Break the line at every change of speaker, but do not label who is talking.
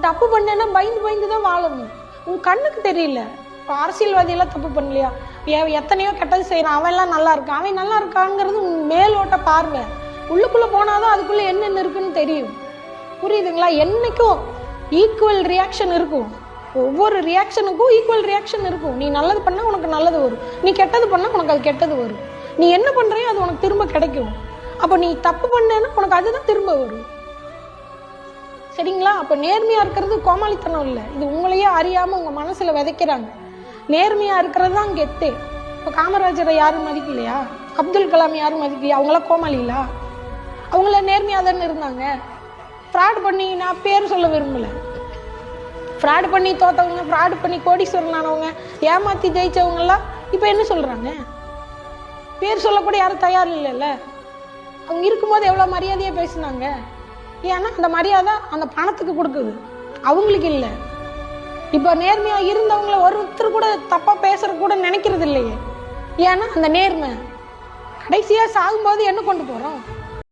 தப்பு பண்ணேன்னா பயந்து பயந்து தான் வாழணும். உன் கண்ணுக்கு தெரியல. இப்போ அரசியல்வாதியெல்லாம் தப்பு பண்ணலையா? எத்தனையோ கெட்டது செய்கிறான், அவன் எல்லாம் நல்லா இருக்கான். அவன் நல்லா இருக்காங்கிறது உன் மேலோட்ட பார்வை. உள்ளுக்குள்ளே போனாதான் அதுக்குள்ளே என்னென்ன இருக்குன்னு தெரியும். புரியுதுங்களா? என்னைக்கும் ஈக்குவல் ரியாக்ஷன் இருக்கும். ஒவ்வொரு ரியாக்ஷனுக்கும் ஈக்குவல் ரியாக்ஷன் இருக்கும். நீ நல்லது பண்ணால் உனக்கு நல்லது வரும், நீ கெட்டது பண்ணால் உனக்கு அது கெட்டது வரும். நீ என்ன பண்ணுறியோ அது உனக்கு திரும்ப கிடைக்கும். அப்போ நீ தப்பு பண்ணேன்னா உனக்கு அதுதான் திரும்ப வரும். சரிங்களா? அப்போ நேர்மையாக இருக்கிறது கோமாளித்தனம் இல்லை. இது உங்களையே அறியாமல் உங்கள் மனசில் விதைக்கிறாங்க. நேர்மையாக இருக்கிறது தான் கெத்து. இப்போ காமராஜரை யாரும் மதிக்கலையா? அப்துல் கலாம் யாரும் மதிக்கலையா? அவங்களாம் கோமாளிகளா? அவங்கள நேர்மையாக தானே இருந்தாங்க. ஃப்ராட் பண்ணி, நான் பேர் சொல்ல விரும்பலை, ஃப்ராட் பண்ணி தோத்தவங்க, ஃப்ராட் பண்ணி கோடீஸ்வரன் ஆனவங்க, ஏமாற்றி ஜெயிச்சவங்கெல்லாம் இப்போ என்ன சொல்கிறாங்க? பேர் சொல்லக்கூட யாரும் தயார் இல்லைல்ல. அவங்க இருக்கும்போது எவ்வளோ மரியாதையாக பேசினாங்க. ஏன்னா அந்த மரியாதை அந்த பணத்துக்கு கொடுக்குது, அவங்களுக்கு இல்லை. இப்போ நேர்மையாக இருந்தவங்கள ஒருத்தர் கூட தப்பாக பேசுகிற கூட நினைக்கிறது இல்லையே. ஏன்னா அந்த நேர்மை கடைசியாக சாகும்போது என்ன கொண்டு போகிறோம்?